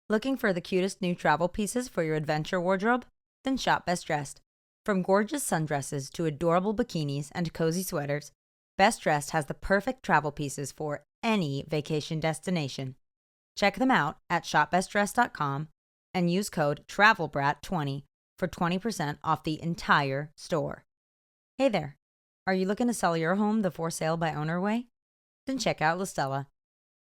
Looking for the cutest new travel pieces for your adventure wardrobe? Then shop Best Dressed. From gorgeous sundresses to adorable bikinis and cozy sweaters, Best Dressed has the perfect travel pieces for any vacation destination. Check them out at shopbestdressed.com and use code TRAVELBRAT20 for 20% off the entire store. Hey there, are you looking to sell your home the for sale by owner way? Then check out Listella.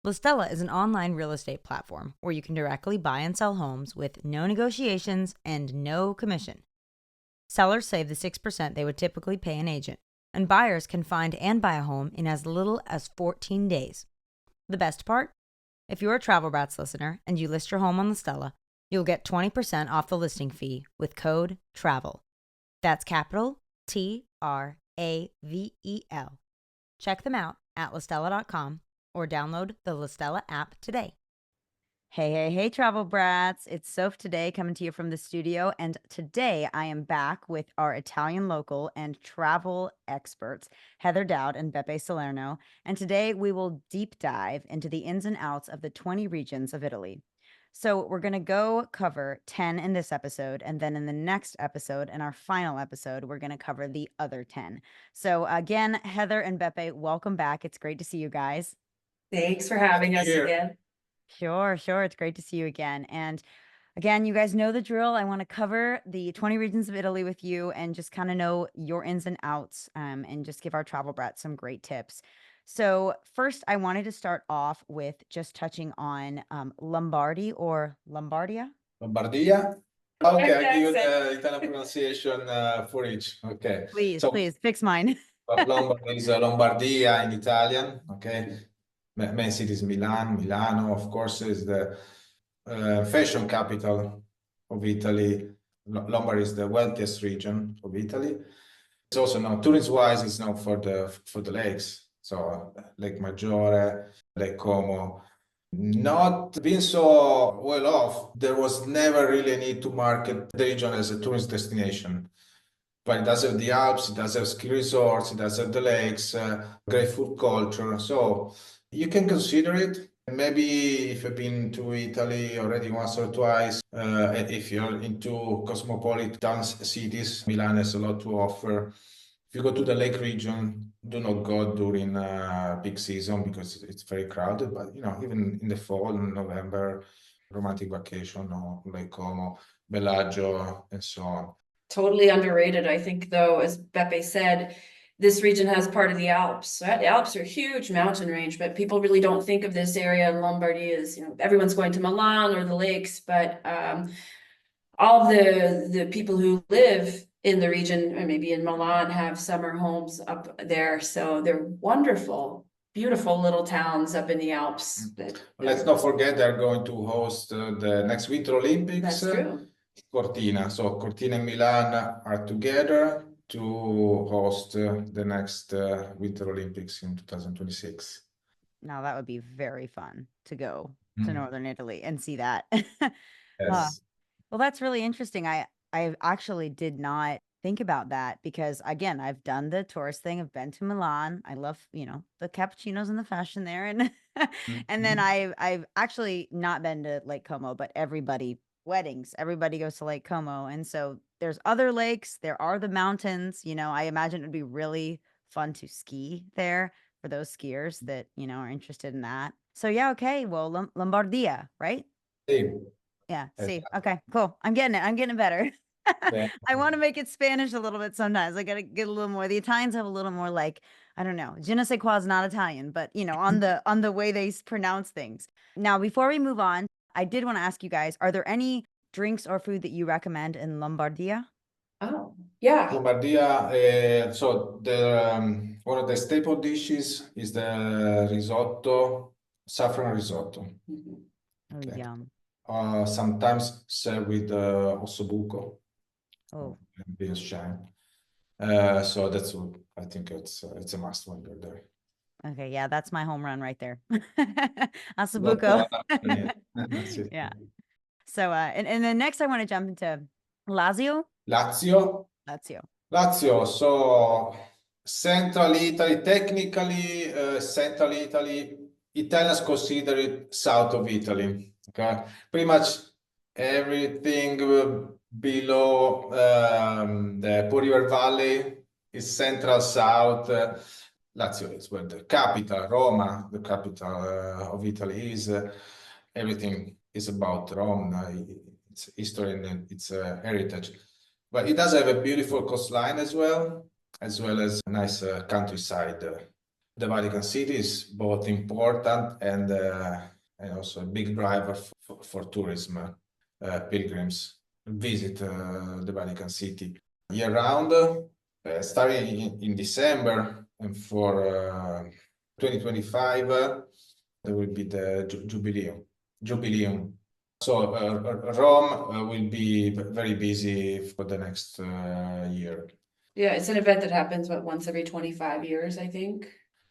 Listella is an online real estate platform where you can directly buy and sell homes with no negotiations and no commission. Sellers save the 6% they would typically pay an agent, and buyers can find and buy a home in as little as 14 days. The best part? If you're a Travel Brats listener and you list your home on Listella, you'll get 20% off the listing fee with code TRAVEL. That's capital TRAVEL. Check them out at listella.com or download the Listella app today. Hey, Travel Brats. It's Soph today coming to you from the studio. And today I am back with our Italian local and travel experts, Heather Dowd and Beppe Salerno. And today we will deep dive into the ins and outs of the 20 regions of Italy. So we're going to go cover 10 in this episode. And then in the next episode, in our final episode, we're going to cover the other 10. So again, Heather and Beppe, welcome back. It's great to see you guys. Thanks for having us again. Sure. It's great to see you again. And again, you guys know the drill. I want to cover the 20 regions of Italy with you and just kind of know your ins and outs and just give our travel brats some great tips. So first, I wanted to start off with just touching on Lombardy or Lombardia. Lombardia? Okay, I'll give you the Italian pronunciation for each. Okay. Please fix mine. Lombardy is Lombardia in Italian. Okay. Main city is Milan. Milano, of course, is the fashion capital of Italy. Lombardy is the wealthiest region of Italy. It's also now tourist-wise, it's known for the lakes. So Lake Maggiore, Lake Como. Not being so well off, there was never really a need to market the region as a tourist destination. But it does have the Alps, it does have ski resorts, it does have the lakes, great food culture. So you can consider it. Maybe if you've been to Italy already once or twice, if you're into cosmopolitan cities, Milan has a lot to offer. If you go to the lake region, do not go during peak season because it's very crowded. But even in the fall, in November, romantic vacation or Lake Como, Bellagio, and so on. Totally underrated, I think, though, as Beppe said, this region has part of the Alps. The Alps are a huge mountain range, but people really don't think of this area in Lombardy as, everyone's going to Milan or the lakes, but all of the people who live in the region, or maybe in Milan, have summer homes up there. So they're wonderful, beautiful little towns up in the Alps. Let's not forget they're going to host the next Winter Olympics. That's true. Cortina. So Cortina and Milan are together to host the next Winter Olympics in 2026. Now that would be very fun to go to Northern Italy and see that. Yes. Well, that's really interesting. I actually did not think about that because, again, I've done the tourist thing. I've been to Milan. I love, the cappuccinos and the fashion there. And and then I've actually not been to Lake Como, but weddings, everybody goes to Lake Como. And so there's other lakes. There are the mountains. I imagine it would be really fun to ski there for those skiers that, are interested in that. So yeah, okay. Well, Lombardia, right? Yeah. See, okay, cool. I'm getting it better. Yeah. I want to make it Spanish a little bit sometimes. I got to get a little more. The Italians have a little more like, I don't know, je ne sais quoi is not Italian, but on the way they pronounce things. Now, before we move on, I did want to ask you guys, are there any drinks or food that you recommend in Lombardia? Oh, yeah. Lombardia, so the one of the staple dishes is the risotto, saffron risotto. Oh, Okay. yum. Sometimes served with ossobuco. Oh, Beans shine. So that's what I think it's a must when you're there. okay. Yeah, that's my home run right there. Ossobuco. Yeah. So, and then next I want to jump into Lazio. Lazio. So central Italy, technically central Italy. Italians consider it south of Italy. Okay, pretty much everything below the Po River Valley is central south. Lazio is where the capital, Roma, the capital of Italy is. Everything is about Rome, its history and its heritage. But it does have a beautiful coastline as well as a nice countryside. The Vatican City is both important and also a big driver for tourism. Pilgrims visit the Vatican City year round, starting in December, and for 2025 there will be the Jubileum. So Rome will be very busy for the next year. Yeah, it's an event that happens, once every 25 years, I think.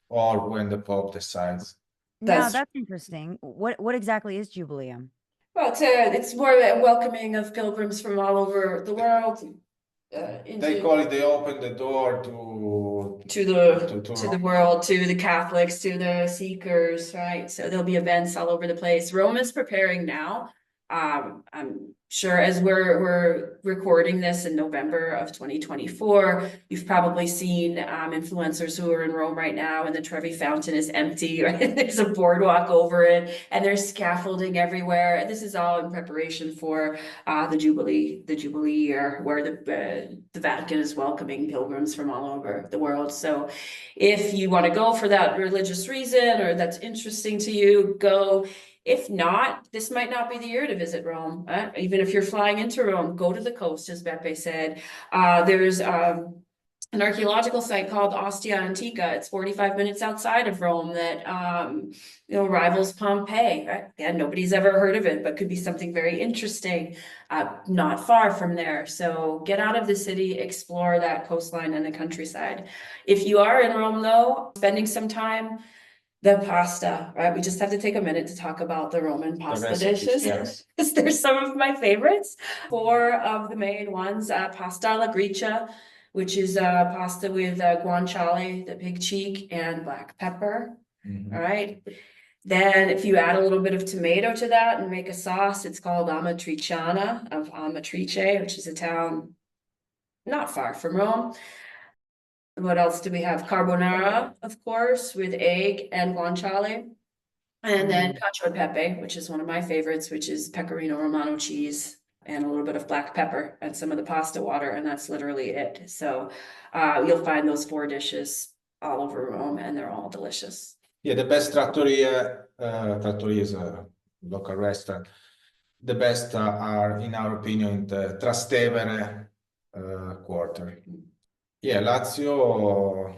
Or when the Pope decides. Now that's interesting. What exactly is Jubileum? Well, it's more a welcoming of pilgrims from all over the world. They call it, they open the door to the world, to the Catholics, to the seekers, right? So there'll be events all over the place. Rome is preparing now. I'm sure as we're recording this in November of 2024, you've probably seen influencers who are in Rome right now, and the Trevi Fountain is empty, right? There's a boardwalk over it, and there's scaffolding everywhere. This is all in preparation for the Jubilee year, where the Vatican is welcoming pilgrims from all over the world. So if you want to go for that religious reason, or that's interesting to you, go. If not, this might not be the year to visit Rome. Even if you're flying into Rome, go to the coast, as Beppe said. There's an archaeological site called Ostia Antica. It's 45 minutes outside of Rome that rivals Pompeii. Right? Yeah, nobody's ever heard of it, but could be something very interesting not far from there. So get out of the city, explore that coastline and the countryside. If you are in Rome, though, spending some time, the pasta, right? We just have to take a minute to talk about the Roman pasta dishes. Yes. There's some of my favorites. 4 of the main ones, pasta alla gricia, which is pasta with guanciale, the pig cheek, and black pepper. All right. Then if you add a little bit of tomato to that and make a sauce, it's called Amatriciana of Amatrice, which is a town not far from Rome. What else do we have? Carbonara, of course, with egg and guanciale. And then cacio e pepe, which is one of my favorites, which is pecorino romano cheese and a little bit of black pepper and some of the pasta water, and that's literally it. So you'll find those 4 dishes all over Rome, and they're all delicious. Yeah, the best trattoria is a local restaurant. The best are, in our opinion, the Trastevere quarter. Yeah, Lazio,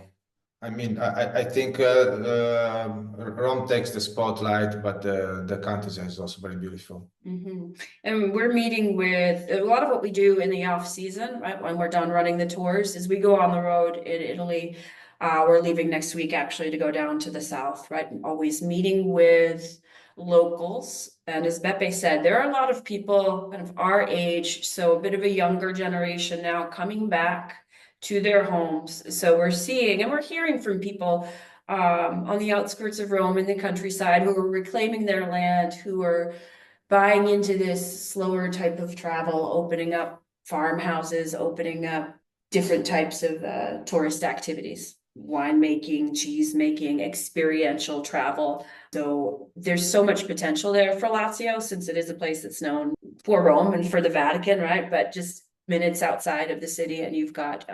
I mean, I think Rome takes the spotlight, but the countryside is also very beautiful. And we're meeting with a lot of what we do in the off season, right? When we're done running the tours, is we go on the road in Italy. We're leaving next week actually to go down to the south, right? And always meeting with locals. And as Beppe said, there are a lot of people kind of our age, so a bit of a younger generation now coming back to their homes. So we're seeing and we're hearing from people on the outskirts of Rome in the countryside who are reclaiming their land, who are buying into this slower type of travel, opening up farmhouses, opening up different types of tourist activities, winemaking, cheese making, experiential travel. So there's so much potential there for Lazio, since it is a place that's known for Rome and for the Vatican, right? But just minutes outside of the city, and you've got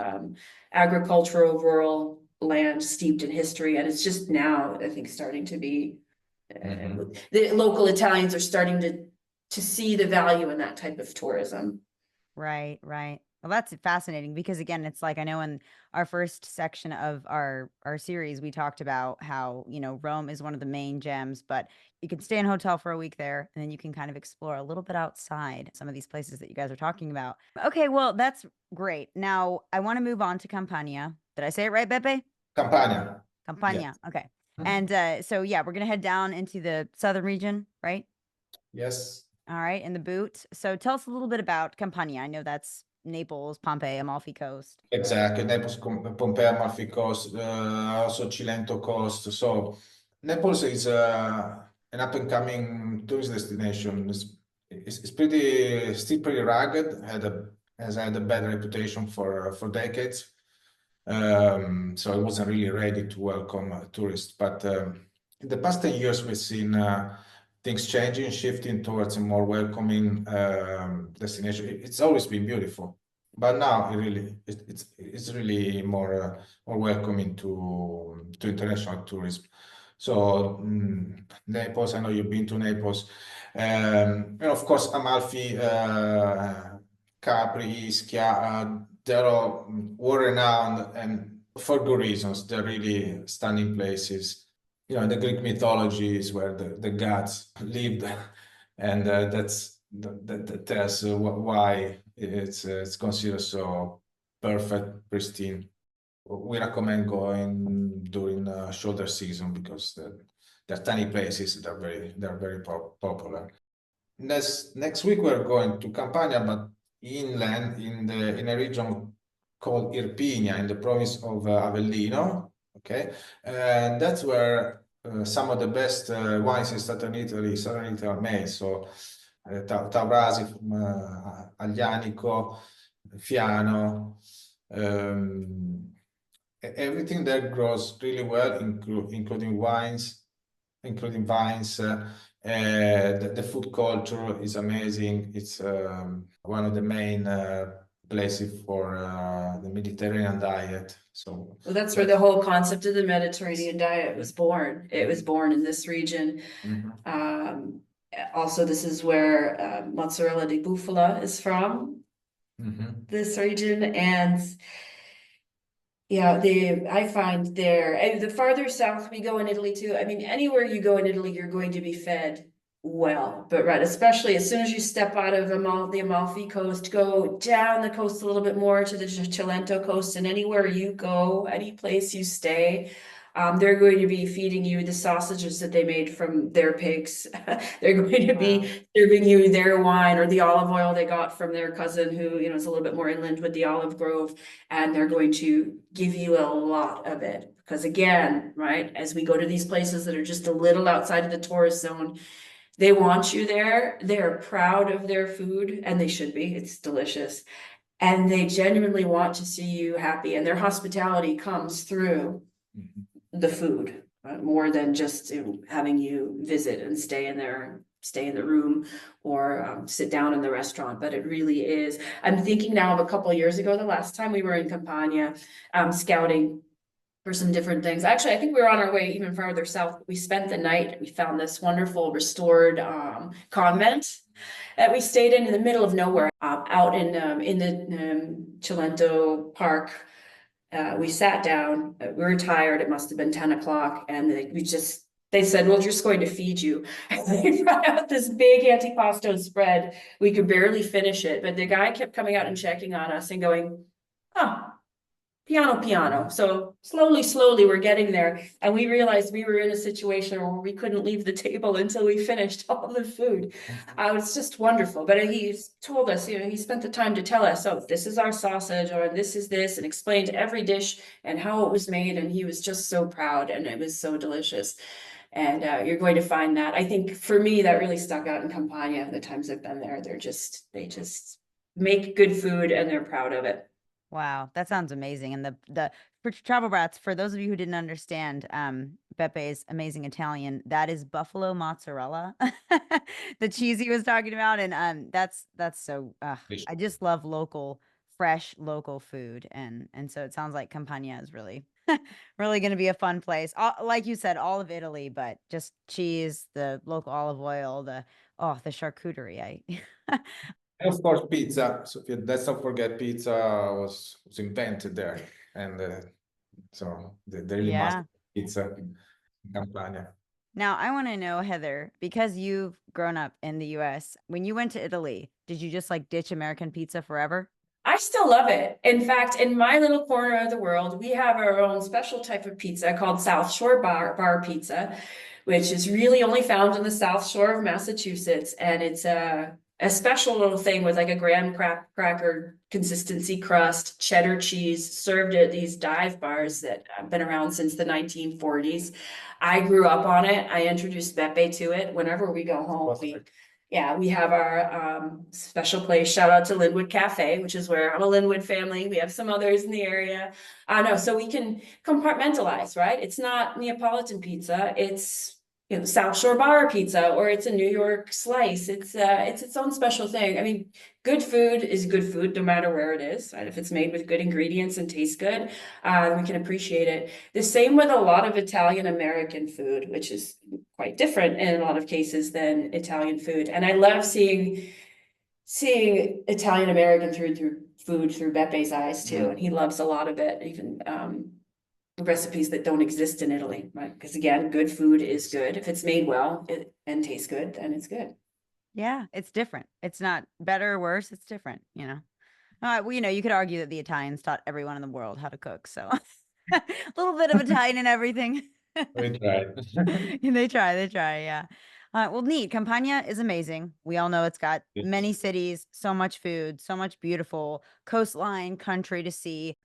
agricultural, rural land steeped in history, and it's just now, I think, starting to be the local Italians are starting to see the value in that type of tourism. Right. Well, that's fascinating, because again, it's like, I know in our first section of our series, we talked about how, Rome is one of the main gems, but you can stay in a hotel for a week there, and then you can kind of explore a little bit outside some of these places that you guys are talking about. Okay, well, that's great. Now, I want to move on to Campania. Did I say it right, Beppe? Campania. Yes. Okay. And so, yeah, we're going to head down into the southern region, right? Yes. All right, in the boot. So tell us a little bit about Campania. I know that's Naples, Pompeii, Amalfi Coast. Exactly, Naples, Pompeii, Amalfi Coast, also Cilento Coast. So Naples is an up and coming tourist destination. It's pretty still pretty rugged. Has had a bad reputation for decades. So it wasn't really ready to welcome tourists. But in the past 10 years, we've seen things changing, shifting towards a more welcoming destination. It's always been beautiful, but now it's really more welcoming to international tourism. So Naples, I know you've been to Naples, and of course Amalfi, Capri, Ischia, they're all world-renowned and for good reasons. They're really stunning places. You know, the Greek mythology is where the gods lived, and that tells why it's considered so perfect, pristine. We recommend going during shoulder season because they're tiny places. They're very popular. Next week we're going to Campania, but inland in a region called Irpinia in the province of Avellino. Okay, and that's where some of the best wines in southern Italy are made. So Taurasi, Aglianico, Fiano. Everything there grows really well, including wines, including vines. The food culture is amazing. It's one of the main places for the Mediterranean diet. So Well, that's where the whole concept of the Mediterranean diet was born. It was born in this region. Also, this is where mozzarella di bufala is from, this region. And yeah, I find there, and the farther south we go in Italy too, I mean, anywhere you go in Italy, you're going to be fed well, but right, especially as soon as you step out of the Amalfi Coast, go down the coast a little bit more to the Cilento coast, and anywhere you go, any place you stay, they're going to be feeding you the sausages that they made from their pigs. They're going to be serving you their wine or the olive oil they got from their cousin who, you know, is a little bit more inland with the olive grove, and they're going to give you a lot of it. Because again, right, as we go to these places that are just a little outside of the tourist zone, they want you there. They're proud of their food, and they should be. It's delicious. And they genuinely want to see you happy, and their hospitality comes through the food, more than just having you visit and stay in the room or sit down in the restaurant. But it really is. I'm thinking now of a couple of years ago, the last time we were in Campania, scouting for some different things. Actually, I think we were on our way even farther south. We spent the night. We found this wonderful restored convent that we stayed in the middle of nowhere, out in the Cilento Park. We sat down. We were tired. It must have been 10 o'clock, and they said, "We're just going to feed you." And they brought out this big antipasto spread. We could barely finish it, but the guy kept coming out and checking on us and going, "Oh, piano, piano." So slowly, we're getting there. And we realized we were in a situation where we couldn't leave the table until we finished all the food. It's just wonderful. But he told us, you know, he spent the time to tell us, "Oh, this is our sausage," or "this is this," and explained every dish and how it was made. And he was just so proud, and it was so delicious. And you're going to find that. I think for me, that really stuck out in Campania. The times I've been there, they just make good food, and they're proud of it. Wow, that sounds amazing. And for Travel Brats, for those of you who didn't understand Beppe's amazing Italian, that is buffalo mozzarella, the cheese he was talking about. And that's so I just love fresh local food. And so it sounds like Campania is really really going to be a fun place. Like you said, all of Italy, but just cheese, the local olive oil, the charcuterie. And of course, pizza. So let's not forget, pizza was invented there, and so they really must pizza in Campania. Now, I want to know, Heather, because you've grown up in the US, when you went to Italy, did you just like ditch American pizza forever? I still love it. In fact, in my little corner of the world, we have our own special type of pizza called South Shore Bar Pizza, which is really only found in the South Shore of Massachusetts. And it's a special little thing with like a graham cracker consistency crust, cheddar cheese served at these dive bars that have been around since the 1940s. I grew up on it. I introduced Beppe to it. Whenever we go home, we have our special place. Shout out to Linwood Cafe, which is where I'm a Linwood family. We have some others in the area. No, so we can compartmentalize, right? It's not Neapolitan pizza. It's South Shore Bar pizza, or it's a New York slice. It's its own special thing. I mean, good food is good food no matter where it is. Right? If it's made with good ingredients and tastes good, we can appreciate it. The same with a lot of Italian American food, which is quite different in a lot of cases than Italian food. And I love seeing Italian American food through Beppe's eyes too. And he loves a lot of it, even recipes that don't exist in Italy, right? Because again, good food is good. If it's made well and tastes good, then it's good. Yeah, it's different. It's not better or worse. It's different, Well, you could argue that the Italians taught everyone in the world how to cook. So a little bit of Italian and everything. We tried. They try, yeah. Well, neat. Campania is amazing. We all know it's got many cities, so much food, so much beautiful coastline, country to see.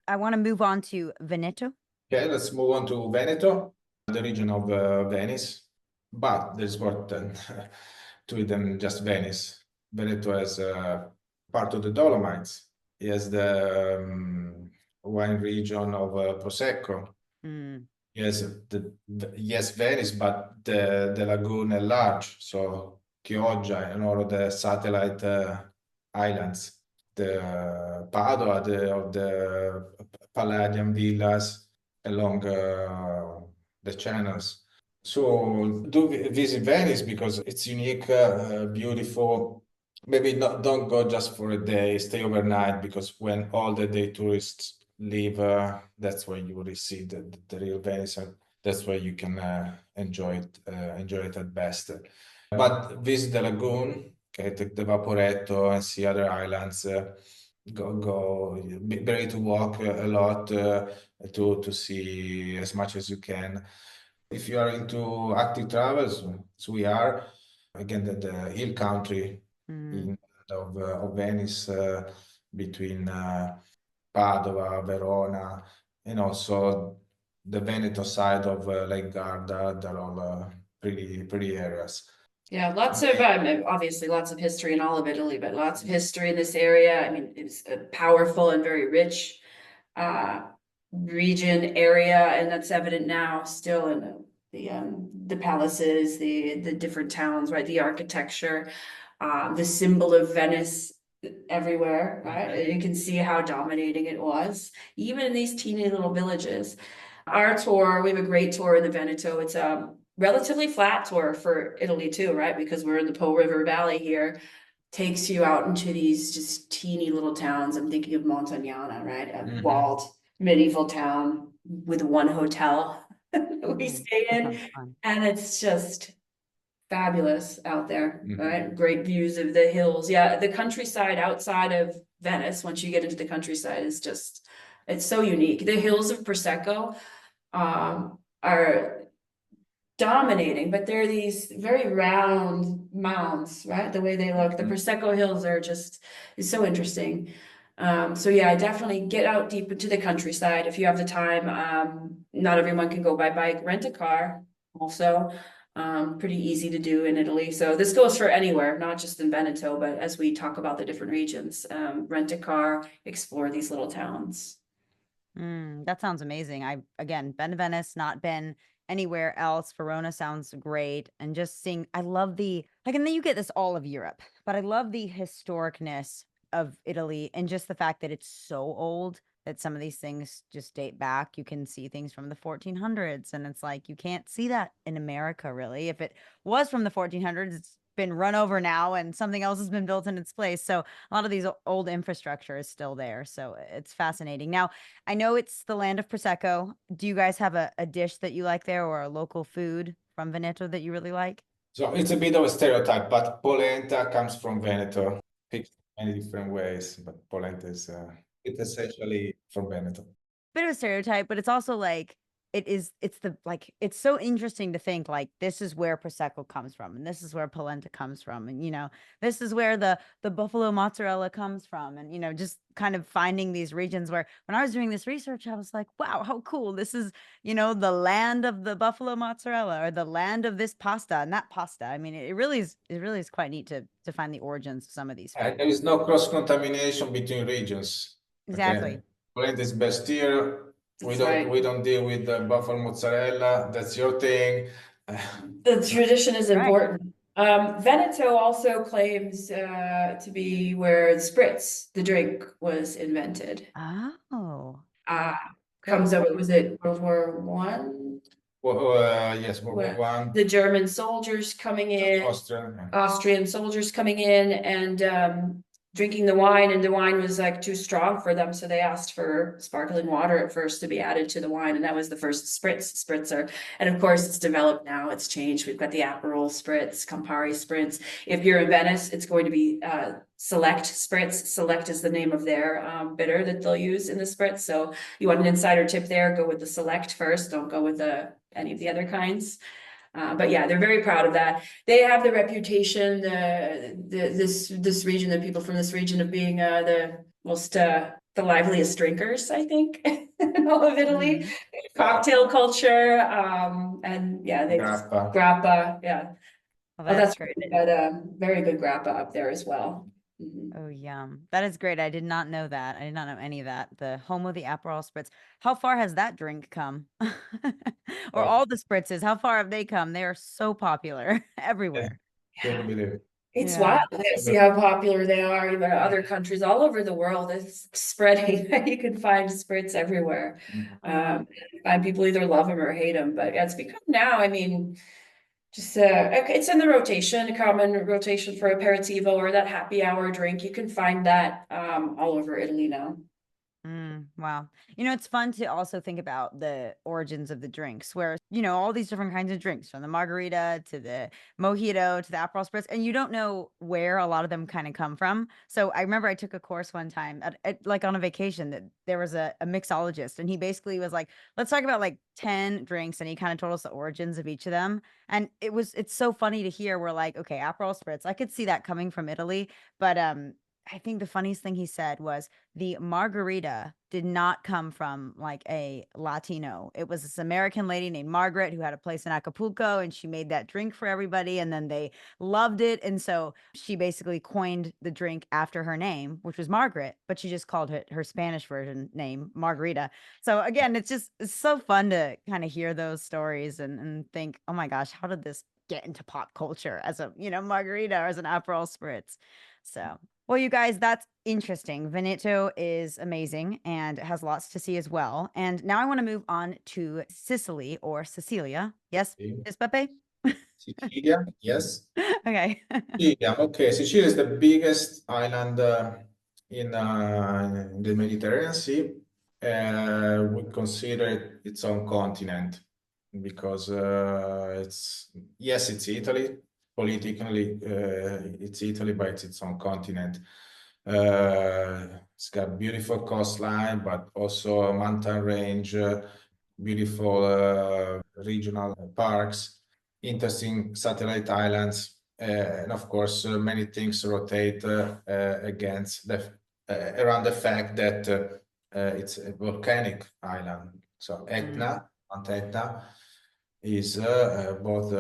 I want to move on to Veneto. Okay, let's move on to Veneto, the region of Venice. But there's more than to it than just Venice. Veneto has part of the Dolomites. It has the wine region of Prosecco. Yes, Venice, but the lagoon at large, so Chioggia and all of the satellite islands, the Padua, of the Palladian villas along the channels. So do visit Venice because it's unique, beautiful. Maybe don't go just for a day, stay overnight, because when all the day tourists leave, that's where you will see the real Venice, and that's where you can enjoy it at best. But visit the lagoon, okay, take the Vaporetto and see other islands. Be ready to walk a lot to see as much as you can. If you are into active travels, as we are, again, the hill country of Venice, between Padova, Verona, and also the Veneto side of Lake Garda, they're all pretty areas. Yeah, lots of obviously lots of history in all of Italy, but lots of history in this area. I mean, it's a powerful and very rich region area, and that's evident now still in the palaces, the different towns, right? The architecture, the symbol of Venice everywhere, right? You can see how dominating it was, even in these teeny little villages. Our tour, we have a great tour in the Veneto. It's a relatively flat tour for Italy too, right? Because we're in the Po River Valley here. Takes you out into these just teeny little towns. I'm thinking of Montagnana, right? A walled medieval town with one hotel we stay in, and it's just fabulous out there, right? Great views of the hills. Yeah, the countryside outside of Venice, once you get into the countryside, is just, it's so unique. The hills of Prosecco are dominating, but they're these very round mounds, right? The way they look. The Prosecco hills are just, it's so interesting. So yeah, definitely get out deep into the countryside if you have the time. Not everyone can go by bike. Rent a car also. Pretty easy to do in Italy. So this goes for anywhere, not just in Veneto, but as we talk about the different regions, rent a car, explore these little towns. That sounds amazing. I've, again, been to Venice, not been anywhere else. Verona sounds great. And just seeing, I love and then you get this all of Europe, but I love the historicness of Italy and just the fact that it's so old that some of these things just date back. You can see things from the 1400s, and it's like, you can't see that in America, really. If it was from the 1400s, it's been run over now and something else has been built in its place. So a lot of these old infrastructure is still there. So it's fascinating. Now, I know it's the land of Prosecco. Do you guys have a dish that you like there, or a local food from Veneto that you really like? So it's a bit of a stereotype, but polenta comes from Veneto. Picked many different ways, but polenta is it's essentially from Veneto. Bit of a stereotype, but it's also like it's so interesting to think like this is where Prosecco comes from and this is where polenta comes from and this is where the buffalo mozzarella comes from and just kind of finding these regions where when I was doing this research I was like, wow, how cool, this is the land of the buffalo mozzarella or the land of this pasta and that pasta. I mean, it really is quite neat to find the origins of some of these foods. There is no cross-contamination between regions. Exactly. Okay. Polenta is best here. We don't deal with the buffalo mozzarella. That's your thing. The tradition is Right. important. Veneto also claims to be where the spritz, the drink, was invented. Oh. Comes over, was it World War One? Well, yes, World War One. The German soldiers coming in, Austrian soldiers coming in and drinking the wine, and the wine was like too strong for them, so they asked for sparkling water at first to be added to the wine, and that was the first spritzer. And of course, it's developed now. It's changed. We've got the Aperol spritz, Campari spritz. If you're in Venice, it's going to be Select spritz. Select is the name of their bitter that they'll use in the spritz. So you want an insider tip there, go with the Select first. Don't go with any of the other kinds. But yeah, they're very proud of that. They have the reputation, this region, the people from this region of being the most the liveliest drinkers, I think, in all of Italy. Mm-hmm. Cocktail culture, and yeah, they grappa, yeah. Well, that's great. They had very good grappa up there as well. Oh, yum. That is great. I did not know that. I did not know any of that. The home of the Aperol spritz. How far has that drink come? Or all the spritzes, how far have they come? They are so popular everywhere. It's wild to see how popular they are, even other countries all over the world. It's spreading. You can find spritz everywhere. And people either love them or hate them, but it's become now, I mean, just it's in the rotation, a common rotation for aperitivo or that happy hour drink. You can find that all over Italy now. Wow. It's fun to also think about the origins of the drinks where, all these different kinds of drinks from the margarita to the mojito to the Aperol spritz, and you don't know where a lot of them kind of come from. So I remember I took a course one time like on a vacation that there was a mixologist and he basically was like, let's talk about like 10 drinks. And he kind of told us the origins of each of them. And it's so funny to hear. We're like, okay, Aperol spritz, I could see that coming from Italy, but, I think the funniest thing he said was the margarita did not come from like a Latino. It was this American lady named Margaret who had a place in Acapulco and she made that drink for everybody and then they loved it. And so she basically coined the drink after her name, which was Margaret, but she just called it her Spanish version name, Margarita. So again, it's so fun to kind of hear those stories and think, oh my gosh, how did this get into pop culture as a, margarita or as an Aperol spritz? So, well, you guys, that's interesting. Veneto is amazing and it has lots to see as well. And now I want to move on to Sicily or Sicilia. Yes, yes, Beppe? Sicilia, yes. Okay. Sicilia, okay. Sicilia is the biggest island in the Mediterranean Sea. We consider it its own continent because it's Italy. Politically, it's Italy, but it's its own continent. It's got beautiful coastline, but also a mountain range, beautiful regional parks, interesting satellite islands, and of course, many things rotate against around the fact that it's a volcanic island. So Etna, Mount Etna, is both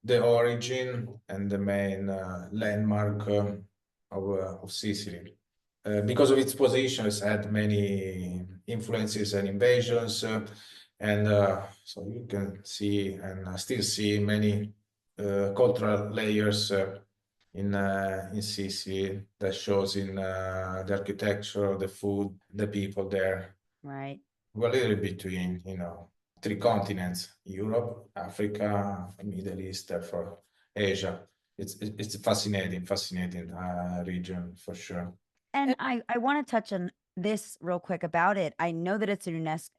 the origin and the main landmark of Sicily. Because of its position, it's had many influences and invasions, and so you can see and still see many cultural layers in Sicily that shows in the architecture, the food, the people there. Right. We're a little between, 3 continents: Europe, Africa, Middle East, for Asia. It's a fascinating region for sure. And I want to touch on this real quick about it. I know that it's a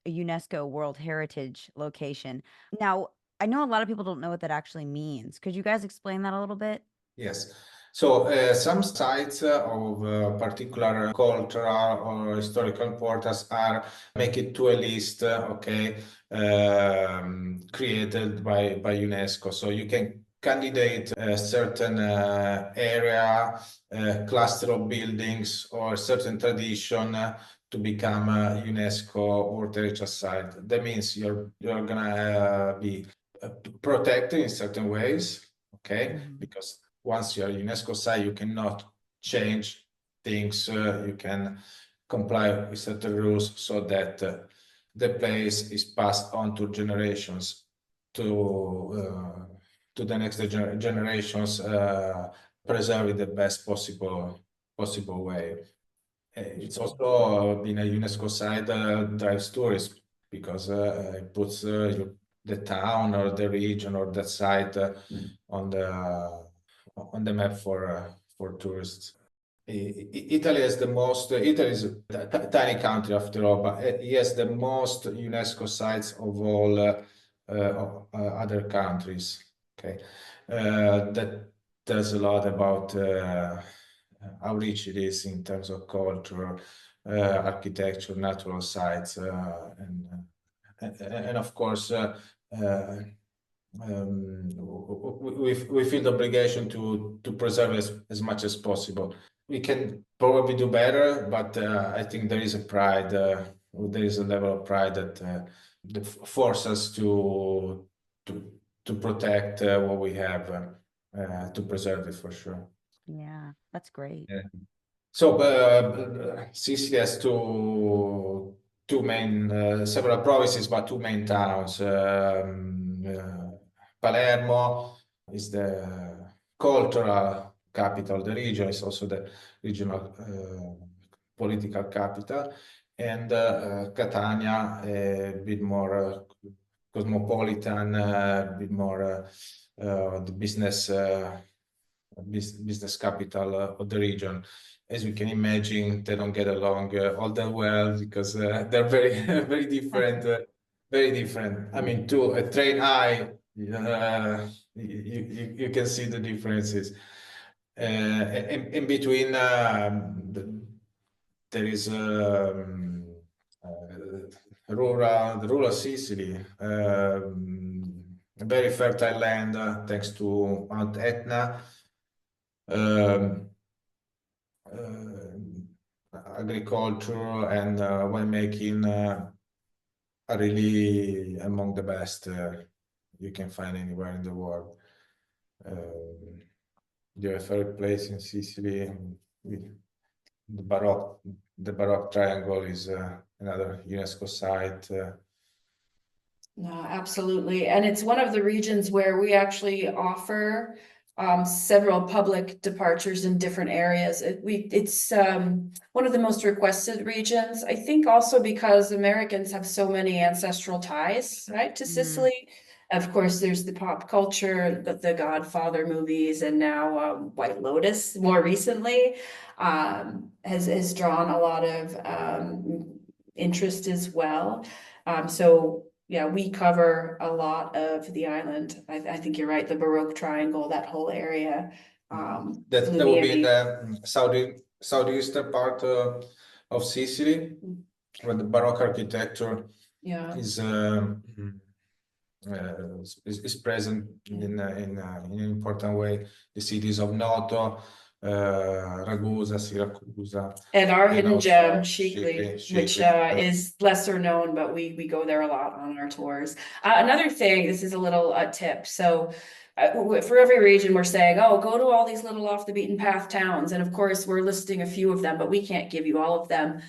UNESCO World Heritage location. Now, I know a lot of people don't know what that actually means. Could you guys explain that a little bit? Yes. So some sites of particular cultural or historical importance are make it to a list, okay, created by UNESCO. So you can candidate a certain area, cluster of buildings, or certain tradition to become a UNESCO World Heritage Site. That means you're gonna be protected in certain ways, okay, because once you're a UNESCO site, you cannot change things. You can comply with certain rules so that the place is passed on to generations, to the next generations, preserve it the best possible way. It's also been a UNESCO site drives tourism because it puts the town or the region or that site on the map for tourists. Italy is Italy is a tiny country after all, but it has the most UNESCO sites of all other countries. Okay, that tells a lot about how rich it is in terms of culture, architecture, natural sites, and of course, we feel the obligation to preserve as much as possible. We can probably do better, but I think there is a pride, there is a level of pride that forces us to protect what we have, to preserve it for sure. Yeah, that's great. Yeah. So Sicily has two main, several provinces, but two main towns. Palermo is the cultural capital of the region. It's also the regional political capital, and Catania, a bit more cosmopolitan, a bit more the business capital of the region. As you can imagine, they don't get along all that well because they're very very different. Very different. I mean, to a train eye, you can see the differences. In between, there is rural Sicily, a very fertile land thanks to Mount Etna. Agriculture and winemaking are really among the best you can find anywhere in the world. Your favorite place in Sicily, the Baroque Triangle is another UNESCO site. No, absolutely. And it's one of the regions where we actually offer several public departures in different areas. It's one of the most requested regions, I think, also because Americans have so many ancestral ties, right, to Sicily. Of course, there's the pop culture, the Godfather movies, and now White Lotus more recently has drawn a lot of interest as well. So yeah, we cover a lot of the island. I think you're right, the Baroque Triangle, that whole area. That would be in the southeastern part of Sicily, where the Baroque architecture is present in an important way. The cities of Noto, Ragusa, Siracusa, and our hidden also gem, Shikli, which Shikli. is lesser known, but we go there a lot on our tours. Another thing, this is a little tip. So for every region, we're saying, oh, go to all these little off the beaten path towns. And of course, we're listing a few of them, but we can't give you all of them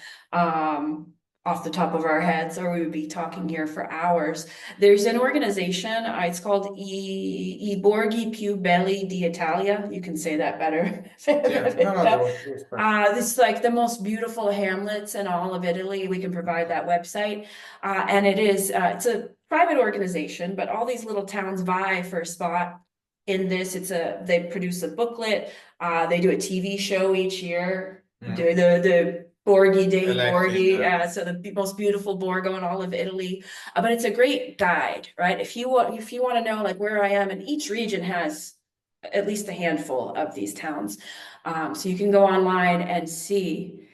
off the top of our heads, or we would be talking here for hours. There's an organization, it's called I Borghi Più Belli d'Italia. You can say that better. This is like the most beautiful hamlets in all of Italy. We can provide that website. And it's a private organization, but all these little towns vie for a spot in this. They produce a booklet. They do a TV show each year. The Borghi dei Borghi, so the most beautiful Borgo in all of Italy. But it's a great guide, right? If you want to know like where I am, and each region has at least a handful of these towns. So you can go online and see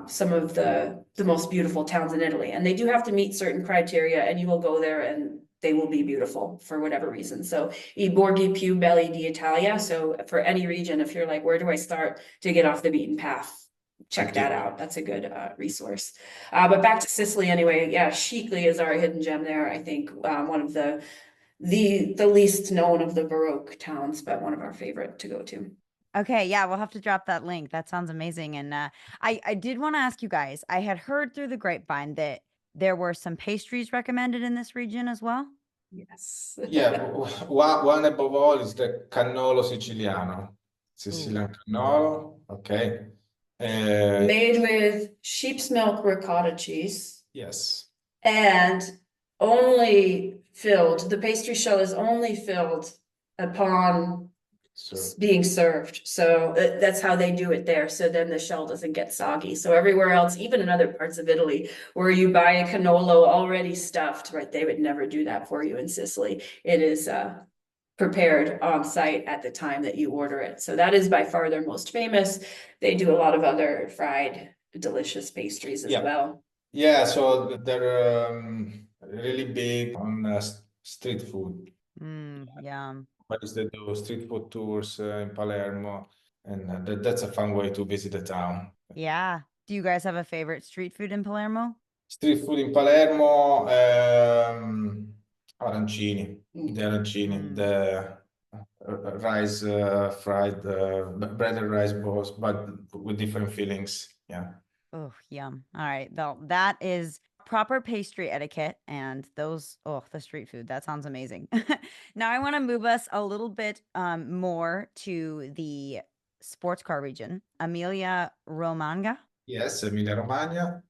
some of the most beautiful towns in Italy, and they do have to meet certain criteria, and you will go there and they will be beautiful for whatever reason. So I borghi più belli d'Italia. So for any region, if you're like, where do I start to get off the beaten path? Check that out. That's a good resource. But back to Sicily anyway. Yeah, Scicli is our hidden gem there. I think one of the least known of the Baroque towns, but one of our favorite to go to. Okay, yeah, we'll have to drop that link. That sounds amazing. And I did want to ask you guys, I had heard through the grapevine that there were some pastries recommended in this region as well. Yes. Yeah, one above all is the cannolo siciliano. Sicilian cannolo, okay. Made with sheep's milk ricotta cheese. Yes. And only filled, the pastry shell is only filled upon being served. So that's how they do it there. So then the shell doesn't get soggy. So everywhere else, even in other parts of Italy, where you buy a cannolo already stuffed, right? They would never do that for you in Sicily. It is prepared on site at the time that you order it. So that is by far their most famous. They do a lot of other fried, delicious pastries as well. Yeah, so they're really big on street food. Yum. But they do street food tours in Palermo, and that's a fun way to visit the town. Yeah. Do you guys have a favorite street food in Palermo? Street food in Palermo, arancini, the arancini, the rice fried bread and rice balls, but with different fillings. Yeah. Oh, yum. All right. Well, that is proper pastry etiquette, and those, the street food. That sounds amazing. Now I want to move us a little bit more to the sports car region, Emilia Romagna. Yes, Emilia Romagna.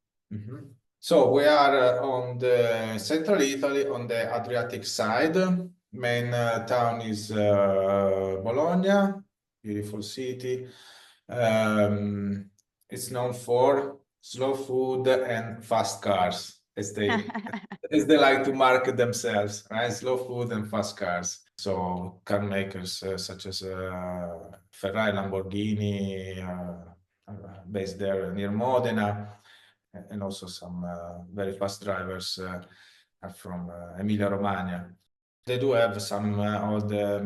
So we are on the central Italy, on the Adriatic side. Main town is Bologna, beautiful city. It's known for slow food and fast cars, as they like to market themselves, right? Slow food and fast cars. So car makers such as Ferrari, Lamborghini, based there near Modena, and also some very fast drivers are from Emilia-Romagna. They do have some of the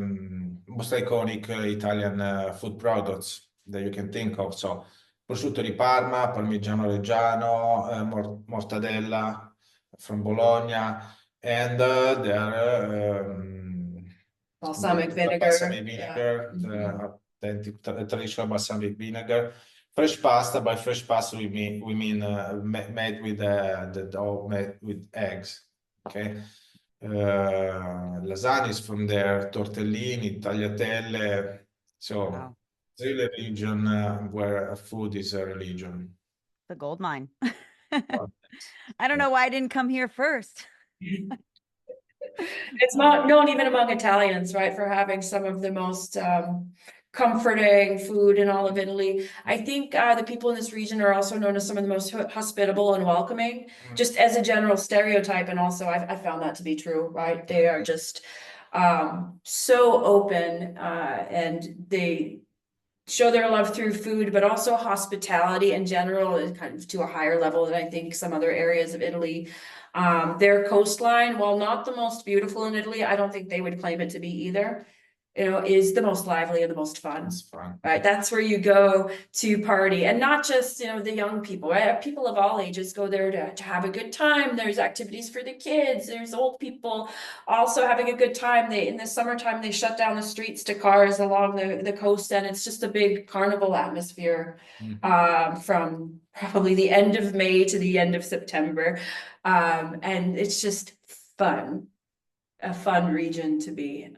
most iconic Italian food products that you can think of. So prosciutto di Parma, Parmigiano Reggiano, mortadella from Bologna, and their balsamic vinegar. Balsamic vinegar, authentic traditional balsamic vinegar. Fresh pasta. By fresh pasta, we mean made with the dough made with eggs. Okay. Lasagna is from there, tortellini, tagliatelle. So it's really a region where food is a religion. The gold mine. I don't know why I didn't come here first. It's not known even among Italians, right, for having some of the most comforting food in all of Italy. I think the people in this region are also known as some of the most hospitable and welcoming, just as a general stereotype. And also I found that to be true, right? They are just so open and they show their love through food, but also hospitality in general is kind of to a higher level than I think some other areas of Italy. Their coastline, while not the most beautiful in Italy, I don't think they would claim it to be either, is the most lively and the most fun. It's fun. Right? That's where you go to party, and not just, the young people, right? People of all ages go there to have a good time. There's activities for the kids. There's old people also having a good time. In the summertime, they shut down the streets to cars along the coast, and it's just a big carnival atmosphere from probably the end of May to the end of September. And it's just fun, a fun region to be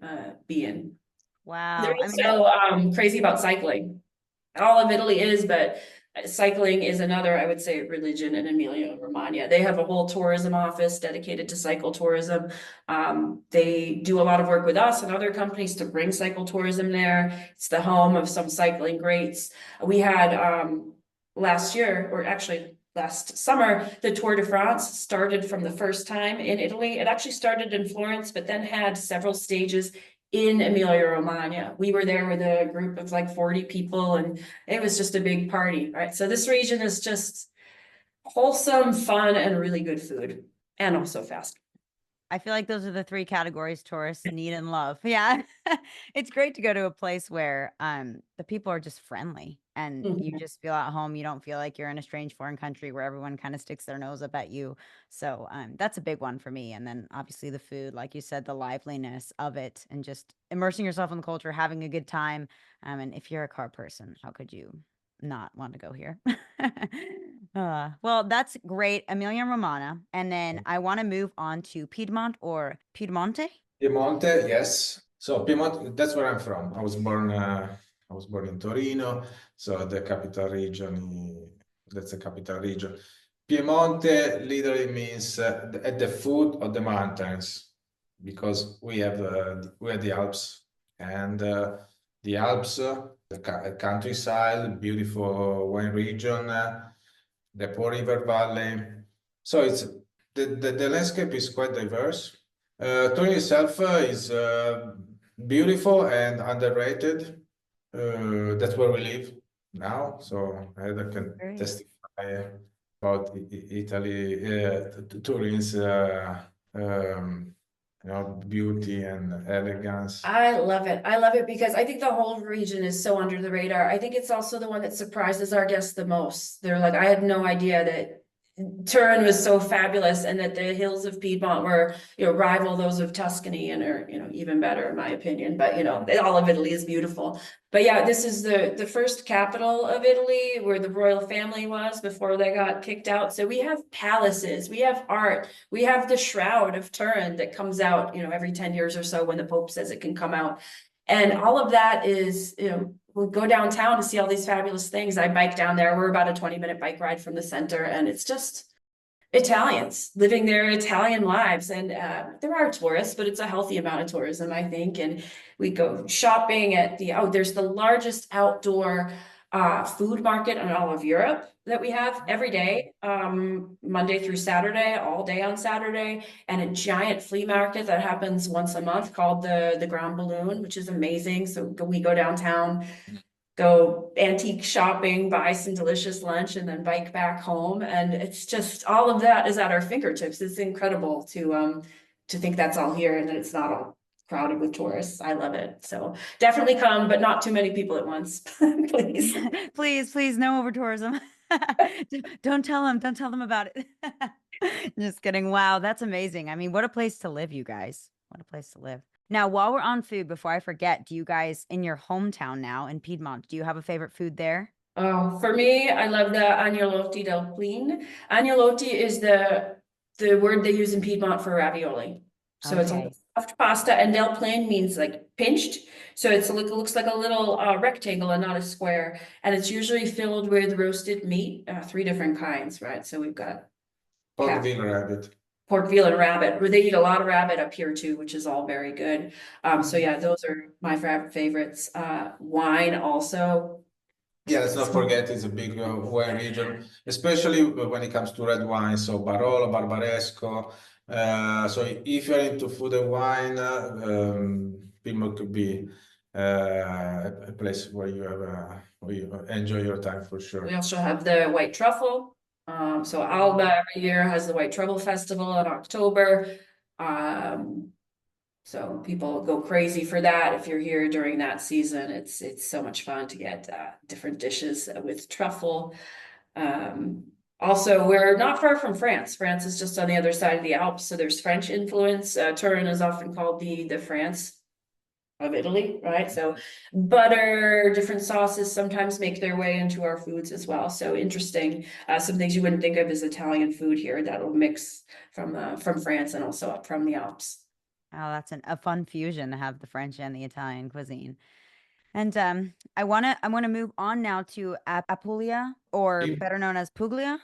in. Wow. They're also crazy about cycling. All of Italy is, but cycling is another, I would say, religion in Emilia-Romagna. They have a whole tourism office dedicated to cycle tourism. They do a lot of work with us and other companies to bring cycle tourism there. It's the home of some cycling greats. We had last year, or actually last summer, the Tour de France started from the first time in Italy. It actually started in Florence, but then had several stages in Emilia-Romagna. We were there with a group of like 40 people, and it was just a big party, right? So this region is just wholesome, fun, and really good food, and also fast. I feel like those are the three categories tourists need and love. Yeah. It's great to go to a place where the people are just friendly and you Mhm. just feel at home. You don't feel like you're in a strange foreign country where everyone kind of sticks their nose up at you. So that's a big one for me. And then obviously the food, like you said, the liveliness of it and just immersing yourself in the culture, having a good time. And if you're a car person, how could you not want to go here? Well, that's great, Emilia Romagna. And then I want to move on to Piedmont or Piemonte. Piemonte, yes. So Piemonte, that's where I'm from. I was born in Torino, so the capital region, that's the capital region. Piemonte literally means at the foot of the mountains, because we have the Alps, and the Alps, the countryside, beautiful wine region, the Po River Valley. So it's the landscape is quite diverse. Torino itself is beautiful and underrated. That's where we live now, so I can Great. testify about Italy, Turin's beauty and elegance. I love it. I love it because I think the whole region is so under the radar. I think it's also the one that surprises our guests the most. They're like, I had no idea that Turin was so fabulous and that the hills of Piedmont were, rival those of Tuscany and are, even better in my opinion. But, all of Italy is beautiful. But yeah, this is the first capital of Italy where the royal family was before they got kicked out. So we have palaces, we have art, we have the Shroud of Turin that comes out, every 10 years or so when the Pope says it can come out. And all of that is, we'll go downtown to see all these fabulous things. I bike down there. We're about a 20-minute bike ride from the center, and it's just Italians living their Italian lives. And there are tourists, but it's a healthy amount of tourism, I think. And we go shopping at there's the largest outdoor food market in all of Europe that we have every day, Monday through Saturday, all day on Saturday, and a giant flea market that happens once a month called the Ground Balloon, which is amazing. So we go downtown, go antique shopping, buy some delicious lunch, and then bike back home. And it's just all of that is at our fingertips. It's incredible to think that's all here and that it's not all crowded with tourists. I love it. So definitely come, but not too many people at once, please. Please, no over tourism. Don't tell them about it. Just kidding. Wow, that's amazing. I mean, what a place to live, you guys. What a place to live. Now, while we're on food, before I forget, do you guys in your hometown now in Piedmont, do you have a favorite food there? Oh, for me, I love the agnolotti del Plin. Agnolotti is the word they use in Piedmont for ravioli. So it's like Okay. stuffed pasta, and del Plin means like pinched. So it looks like a little rectangle and not a square. And it's usually filled with roasted meat, three different kinds, right? So we've got Pork calf, veal rabbit. pork, veal, and rabbit. They eat a lot of rabbit up here too, which is all very good. So yeah, those are my favorites. Wine also. Yeah, let's not forget it's a big wine region, especially when it comes to red wine. So Barolo, Barbaresco. So if you're into food and wine, Piedmont could be a place where you enjoy your time for We sure. also have the white truffle. So Alba every year has the White Truffle Festival in October. So people go crazy for that. If you're here during that season, it's so much fun to get different dishes with truffle. Also, we're not far from France. France is just on the other side of the Alps, so there's French influence. Turin is often called the France of Italy, right? So butter, different sauces sometimes make their way into our foods as well. So interesting. Some things you wouldn't think of as Italian food here that'll mix from France and also up from the Alps. Oh, that's a fun fusion to have the French and the Italian cuisine. And I wanna move on now to Apulia, or better known as Puglia.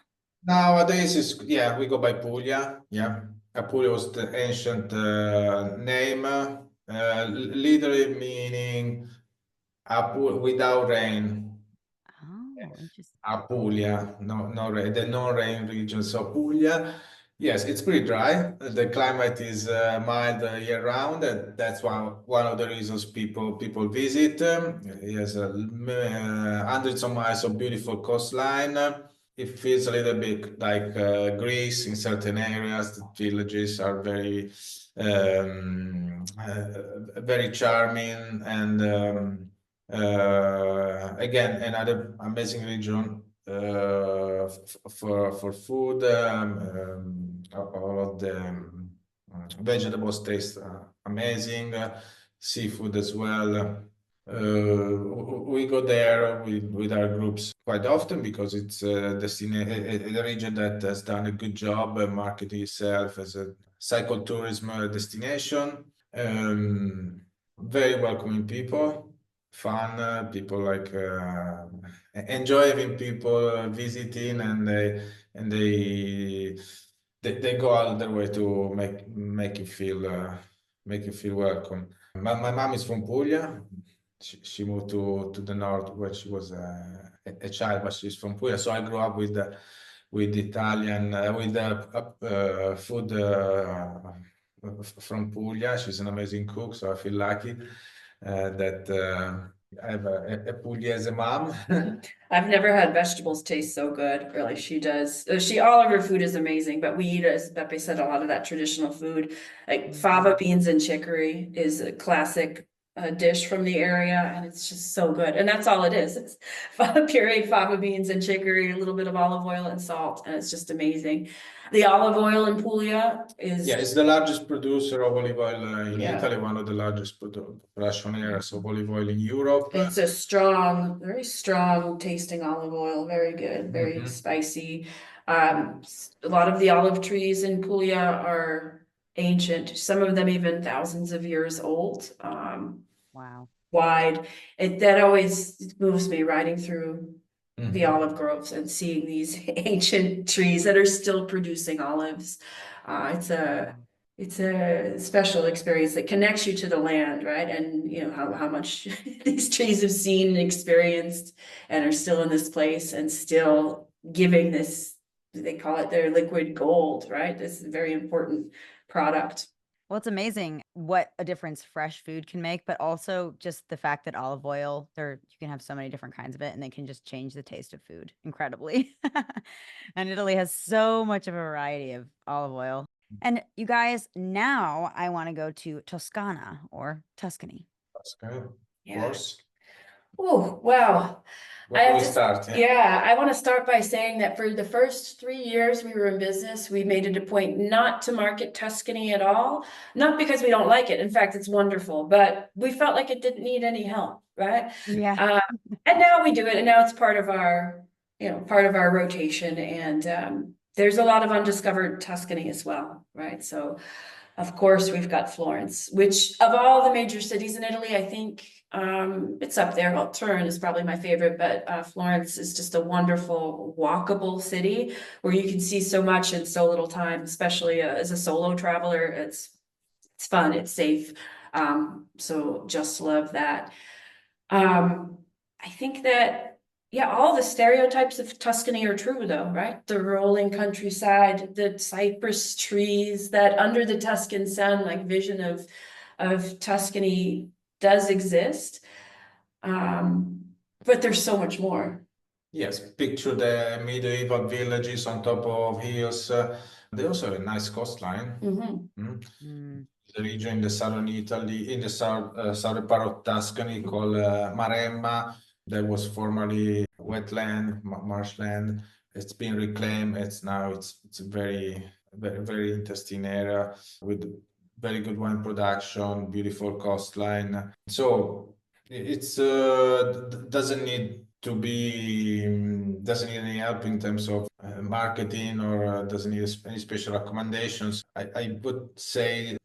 Nowadays, we go by Puglia. Yeah, Apulia was the ancient name, literally meaning without rain. Oh, interesting. Apulia, no rain, the non-rain region. So Puglia, Yes, it's pretty dry. The climate is mild year round, and that's one of the reasons people visit. It has hundreds of miles of beautiful coastline. It feels a little bit like Greece in certain areas. The villages are very charming, and again, another amazing region for food. All of the vegetables taste amazing. Seafood as well. We go there with our groups quite often because it's a region that has done a good job marketing itself as a cyclotourism destination. Very welcoming people, fun people, like enjoy having people visiting, and they go out of their way to make you feel welcome. My mom is from Puglia. She moved to the north when she was a child, but she's from Puglia. So I grew up with Italian with food from Puglia. She's an amazing cook, so I feel lucky that I have a Pugliese mom. I've never had vegetables taste so good. Really, she does. All of her food is amazing, but we eat, as Beppe said, a lot of that traditional food. Like fava beans and chicory is a classic dish from the area, and it's just so good. And that's all it is. It's pureed fava beans and chicory, a little bit of olive oil and salt, and it's just amazing. The olive oil in Puglia is it's the largest producer of olive oil in Yeah. Italy, one of the largest production areas of olive oil in Europe. It's a strong, very strong tasting olive oil, very good, very spicy. A lot of the olive trees in Puglia are ancient, some of them even thousands of years old. Wow. Wide. That always moves me, riding through the olive groves and seeing these ancient trees that are still producing olives. It's a special experience that connects you to the land, right? And you know how much these trees have seen and experienced and are still in this place and still giving this, they call it their liquid gold, right? This is a very important product. Well, it's amazing what a difference fresh food can make, but also just the fact that olive oil, you can have so many different kinds of it, and they can just change the taste of food incredibly. And Italy has so much of a variety of olive oil. And you guys, now I want to go to Toscana or Tuscany. Tuscany, of Yeah. course. Oh, wow. Where do we start? Yeah, I want to start by saying that for the first 3 years we were in business, we made it a point not to market Tuscany at all. Not because we don't like it. In fact, it's wonderful, but we felt like it didn't need any help, right? Yeah. And now we do it, and now it's part of our rotation. And there's a lot of undiscovered Tuscany as well, right? So, of course, we've got Florence, which of all the major cities in Italy, I think it's up there. Well, Turin is probably my favorite, but Florence is just a wonderful, walkable city where you can see so much in so little time, especially as a solo traveler. It's fun, it's safe. So just love that. I think that, yeah, all the stereotypes of Tuscany are true though, right? The rolling countryside, the cypress trees, that under the Tuscan sun, like vision of Tuscany does exist. But there's so much more. Yes, picture the medieval villages on top of hills. They also have a nice coastline. The region in the southern Italy, in the southern part of Tuscany, called Maremma, that was formerly wetland, marshland. It's been reclaimed. It's a very, very, very interesting area with very good wine production, beautiful coastline. So it's doesn't need any help in terms of marketing, or doesn't need any special recommendations. I would say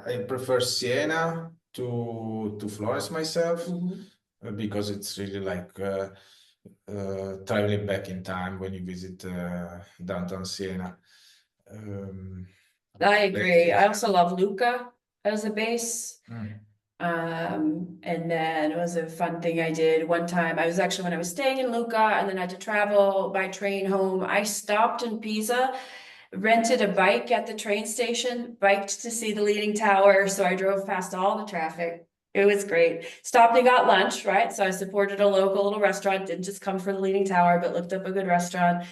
I prefer Siena to Florence myself, because it's really like traveling back in time when you visit downtown Siena. I agree. I also love Lucca as a base. And then it was a fun thing I did one time. When I was staying in Lucca and then I had to travel by train home, I stopped in Pisa rented a bike at the train station, biked to see the Leaning Tower. So I drove past all the traffic. It was great. Stopped and got lunch, right? So I supported a local little restaurant, didn't just come for the Leaning Tower, but looked up a good restaurant.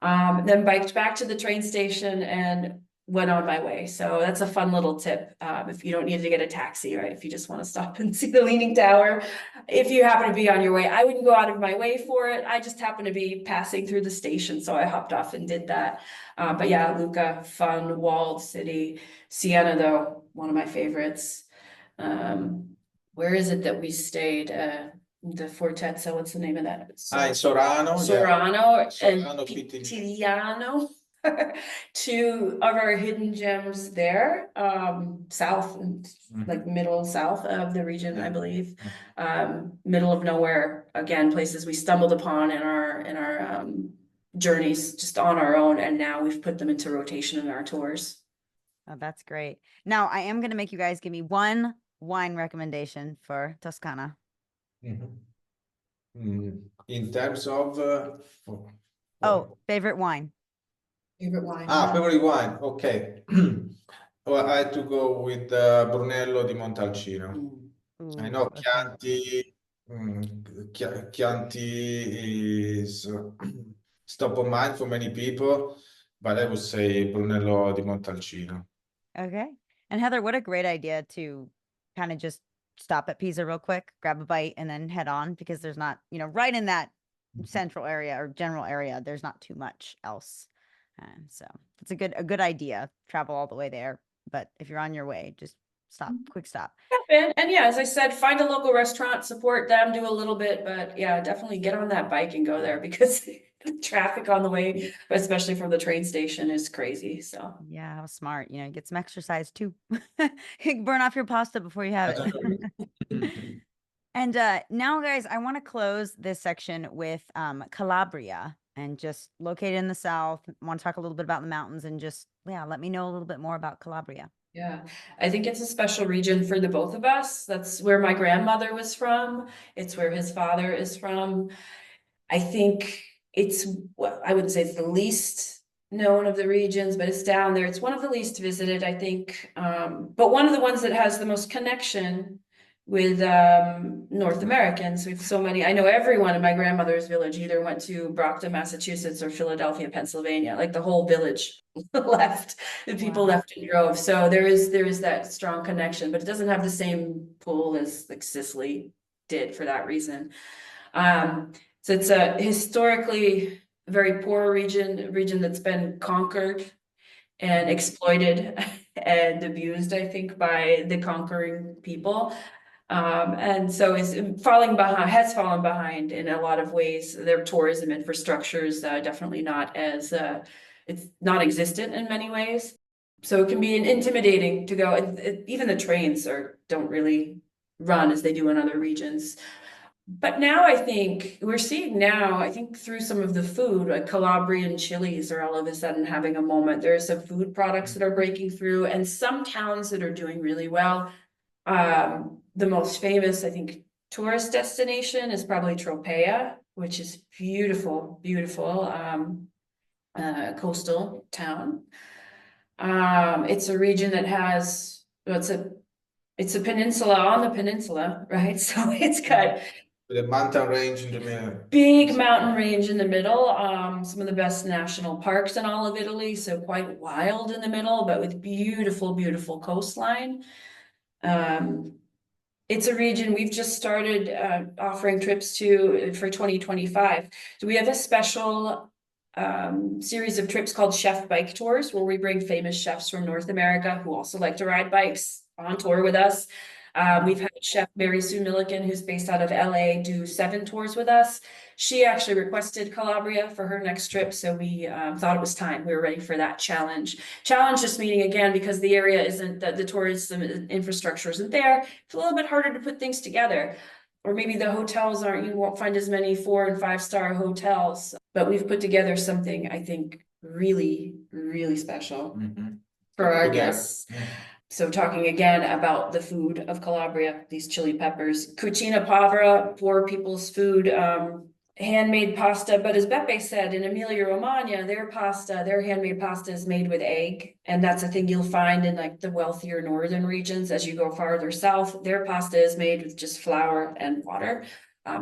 Then biked back to the train station and went on my way. So that's a fun little tip. If you don't need to get a taxi, right? If you just want to stop and see the Leaning Tower, if you happen to be on your way, I wouldn't go out of my way for it. I just happened to be passing through the station, so I hopped off and did that. But yeah, Lucca, fun, walled city. Siena, though, one of my favorites. Where is it that we stayed? The Fortezza, what's the name of that? In Sorano, Sorano and Sorano, Pitti- Italiano. Two of our hidden gems there, south and like middle south of the region, I believe. Middle of nowhere, again, places we stumbled upon in our journeys just on our own, and now we've put them into rotation in our tours. Oh, that's great. Now I am going to make you guys give me one wine recommendation for Toscana. In terms of favorite wine. Favorite wine. Favorite wine. Okay. Well, I had to go with Brunello di Montalcino. I know Chianti is top of mind for many people, but I would say Brunello di Montalcino. Okay. And Heather, what a great idea to kind of just stop at Pisa real quick, grab a bite, and then head on, because there's not, right in that central area or general area, there's not too much else. So it's a good idea. Travel all the way there, but if you're on your way, just stop, quick stop. And yeah, as I said, find a local restaurant, support them, do a little bit, but yeah, definitely get on that bike and go there, because the traffic on the way, especially from the train station, is crazy. So yeah, how smart, get some exercise too. Burn off your pasta before you have it. And now, guys, I want to close this section with Calabria, and just located in the south. I want to talk a little bit about the mountains, and just, let me know a little bit more about Calabria. yeah, I think it's a special region for the both of us. That's where my grandmother was from. It's where his father is from. I think it's, well, I wouldn't say it's the least known of the regions, but it's down there. It's one of the least visited, I think. But one of the ones that has the most connection with North Americans. We have so many. I know everyone in my grandmother's village either went to Brockton, Massachusetts, or Philadelphia, Pennsylvania. Like the whole village left. The people left in droves. So there is that strong connection, but it doesn't have the same pull as like Sicily did for that reason. So it's a historically very poor region that's been conquered and exploited and abused, I think, by the conquering people. And so has fallen behind in a lot of ways. Their tourism infrastructure is definitely not as it's not existent in many ways. So it can be intimidating to go. Even the trains don't really run as they do in other regions. But now I think we're seeing through some of the food, like Calabrian chilies are all of a sudden having a moment. There are some food products that are breaking through, and some towns that are doing really well. The most famous, I think, tourist destination is probably Tropea, which is beautiful, coastal town. It's a region that has, it's a peninsula on the peninsula, right? So it's got the mountain range in the middle. Big mountain range in the middle. Some of the best national parks in all of Italy. So quite wild in the middle, but with beautiful, beautiful coastline. It's a region we've just started offering trips to for 2025. So we have a special series of trips called Chef Bike Tours, where we bring famous chefs from North America who also like to ride bikes on tour with us. We've had Chef Mary Sue Milliken, who's based out of LA, do 7 tours with us. She actually requested Calabria for her next trip, so we thought it was time. We were ready for that challenge. Challenge just meaning, again, because the area isn't, the tourism infrastructure isn't there, it's a little bit harder to put things together. Or maybe the hotels you won't find as many 4- and 5-star hotels. But we've put together something, I think, really, really special for our guests. So talking again about the food of Calabria, these chili peppers, cucina povera, poor people's food. handmade pasta, but as Beppe said, in Emilia-Romagna, their handmade pasta is made with egg, and that's a thing you'll find in like the wealthier northern regions. As you go farther south, their pasta is made with just flour and water.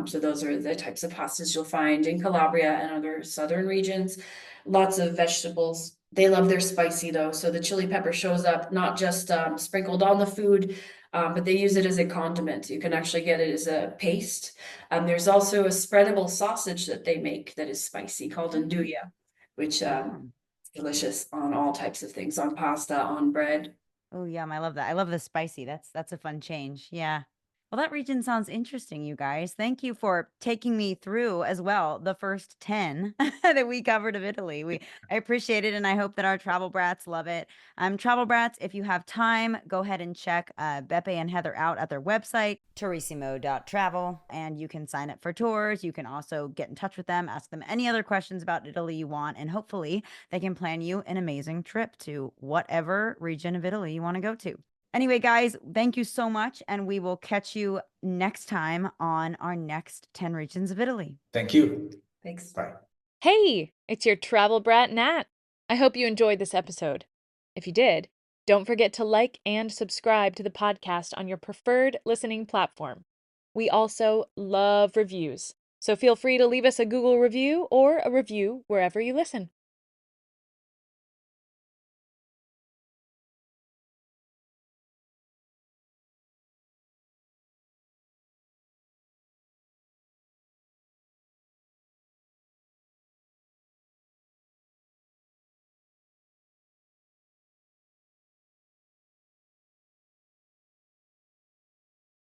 So those are the types of pastas you'll find in Calabria and other southern regions. Lots of vegetables. They love their spicy though, so the chili pepper shows up not just sprinkled on the food, but they use it as a condiment. You can actually get it as a paste. There's also a spreadable sausage that they make that is spicy called andouille, which is delicious on all types of things, on pasta, on bread. Oh, yum. I love that. I love the spicy. That's a fun change. Yeah. Well, that region sounds interesting, you guys. Thank you for taking me through as well the first 10 that we covered of Italy. I appreciate it, and I hope that our travel brats love it. Travel brats, if you have time, go ahead and check Beppe and Heather out at their website, tourissimo.travel, and you can sign up for tours. You can also get in touch with them, ask them any other questions about Italy you want, and hopefully they can plan you an amazing trip to whatever region of Italy you want to go to. Anyway, guys, thank you so much, and we will catch you next time on our next 10 regions of Italy. Thank you. Thanks. Bye. Hey, it's your travel brat Nat. I hope you enjoyed this episode. If you did, don't forget to like and subscribe to the podcast on your preferred listening platform. We also love reviews, so feel free to leave us a Google review or a review wherever you listen.